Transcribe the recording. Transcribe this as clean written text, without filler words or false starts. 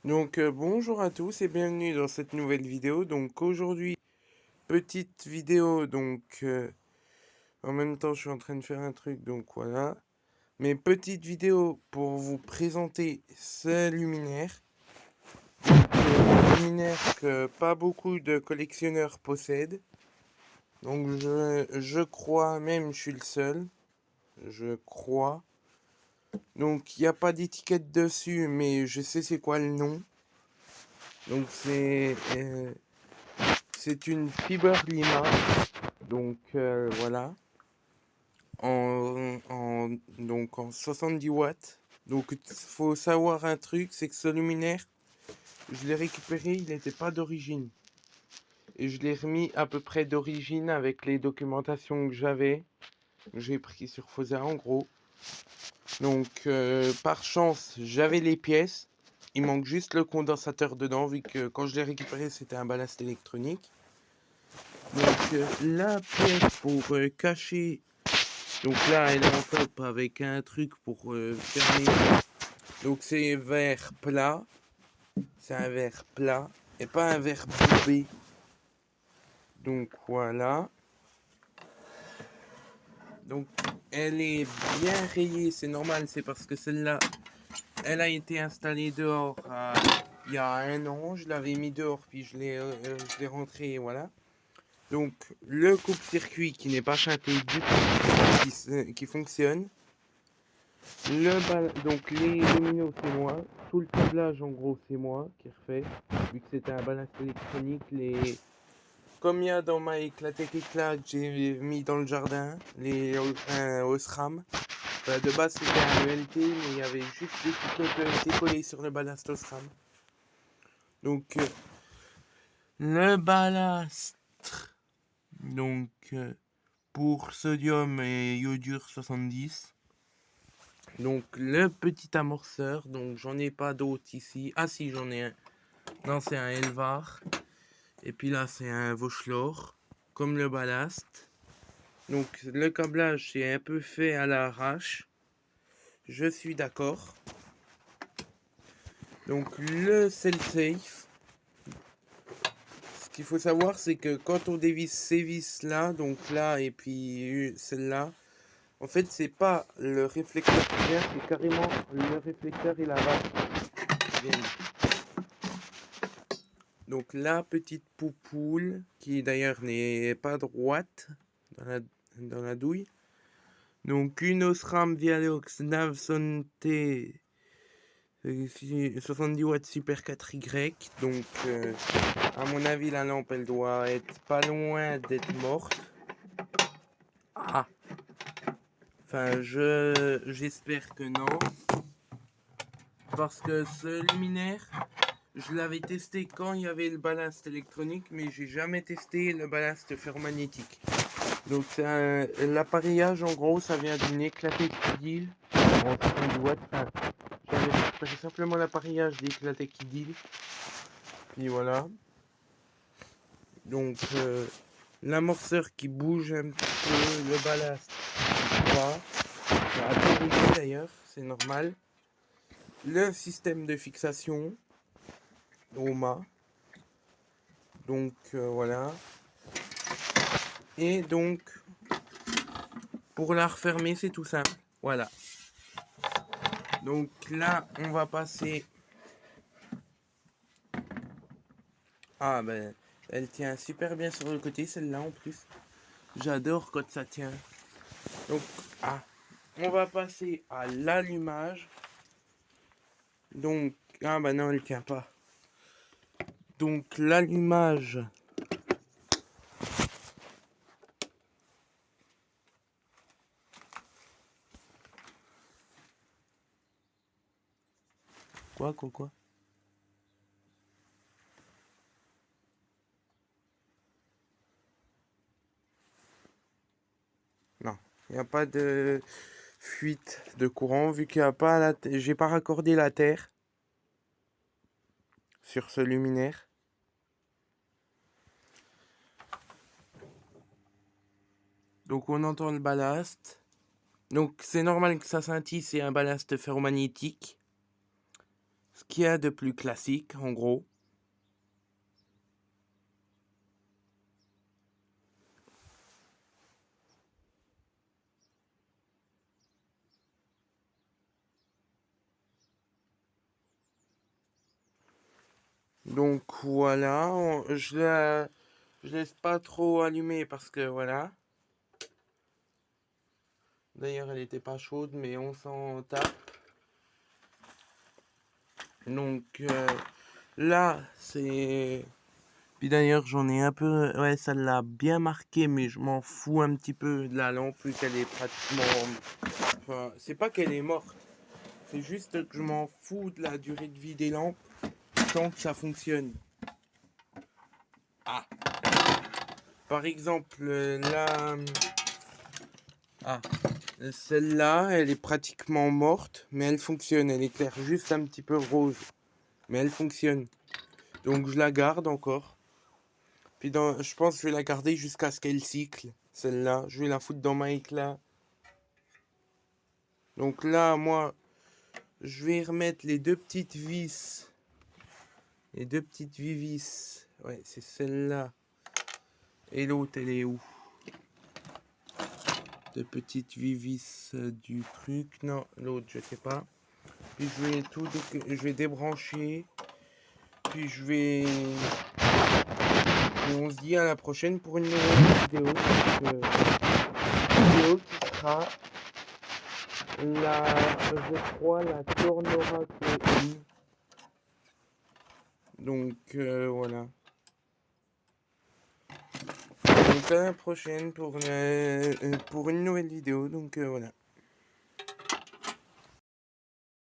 Bonjour à tous et bienvenue dans cette nouvelle vidéo. Donc aujourd'hui, petite vidéo, en même temps je suis en train de faire un truc, donc voilà. Mais petite vidéo pour vous présenter ce luminaire. Luminaire que pas beaucoup de collectionneurs possèdent. Donc je crois, même je suis le seul, je crois. Donc il n'y a pas d'étiquette dessus, mais je sais c'est quoi le nom. Donc c'est une Fiber Lima. Voilà. En 70 watts. Donc il faut savoir un truc, c'est que ce luminaire, je l'ai récupéré, il n'était pas d'origine. Et je l'ai remis à peu près d'origine avec les documentations que j'avais. J'ai pris sur Fosa en gros. Par chance, j'avais les pièces. Il manque juste le condensateur dedans, vu que quand je l'ai récupéré, c'était un ballast électronique. La pièce pour cacher. Donc là, elle est en top avec un truc pour fermer. Donc c'est verre plat. C'est un verre plat et pas un verre bombé. Donc voilà. Donc elle est bien rayée, c'est normal, c'est parce que celle-là, elle a été installée dehors il y a un an. Je l'avais mis dehors puis je l'ai rentré et voilà. Donc le coupe-circuit qui n'est pas chanté du tout, qui fonctionne. Donc les luminos c'est moi, tout le câblage en gros c'est moi qui refait, vu que c'était un ballast électronique, comme il y a dans ma éclatec éclat que j'ai mis dans le jardin, un Osram. De base c'était un ELT mais il y avait juste des picots ELT collés sur le ballast Osram. Donc le ballast, donc pour sodium et iodure 70. Donc le petit amorceur, donc j'en ai pas d'autre ici. Ah si, j'en ai un. Non, c'est un Elvar. Et puis là, c'est un Vauchlor, comme le ballast. Donc le câblage, c'est un peu fait à l'arrache. Je suis d'accord. Donc le cell safe. Ce qu'il faut savoir, c'est que quand on dévisse ces vis là, donc là et puis celle-là, en fait, c'est pas le réflecteur qui vient, c'est carrément le réflecteur et la vache qui viennent. Donc la petite poupoule, qui d'ailleurs n'est pas droite dans la douille. Donc une Osram Vialox Navson T 70 watts Super 4Y. Donc à mon avis la lampe elle doit être pas loin d'être morte. Ah. Enfin j'espère que non. Parce que ce luminaire, je l'avais testé quand il y avait le ballast électronique, mais j'ai jamais testé le ballast ferromagnétique. Donc l'appareillage en gros ça vient d'une éclatée Kidil en 70 watts. Enfin, j'avais récupéré simplement l'appareillage d'éclatée Kidil. Puis voilà. Donc l'amorceur qui bouge un petit peu, le ballast pas. Ça a pas bougé d'ailleurs, c'est normal. Le système de fixation au mât. Donc voilà. Et donc pour la refermer c'est tout simple. Voilà. Donc là on va passer. Ah ben elle tient super bien sur le côté celle-là en plus. J'adore quand ça tient. Donc on va passer à l'allumage. Donc bah non elle tient pas. Donc l'allumage. Quoi? Non, il n'y a pas de fuite de courant vu qu'il n'y a pas j'ai pas raccordé la terre sur ce luminaire. Donc on entend le ballast. Donc c'est normal que ça scintille, c'est un ballast ferromagnétique. qu'il y a de plus classique, en gros. Donc voilà, je laisse pas trop allumer parce que voilà. D'ailleurs, elle était pas chaude, mais on s'en tape. Donc là, c'est... Puis d'ailleurs, j'en ai un peu... Ouais, ça l'a bien marqué, mais je m'en fous un petit peu de la lampe, vu qu'elle est pratiquement... Enfin, c'est pas qu'elle est morte. C'est juste que je m'en fous de la durée de vie des lampes, tant que ça fonctionne. Ah. Par exemple, là... Ah. Celle-là, elle est pratiquement morte, mais elle fonctionne. Elle éclaire juste un petit peu rose. Mais elle fonctionne. Donc je la garde encore. Puis je pense que je vais la garder jusqu'à ce qu'elle cycle. Celle-là, je vais la foutre dans ma éclat. Donc là, moi, je vais remettre les deux petites vis. Les deux petites vis. Ouais, c'est celle-là. Et l'autre, elle est où? Deux petites vis du truc. Non, l'autre, je sais pas. Puis je vais je vais débrancher. Puis je vais... Et on se dit à la prochaine pour une nouvelle vidéo. Vidéo qui sera je crois, la Tornora Q1. Donc voilà. Donc à la prochaine pour une nouvelle vidéo. Donc voilà.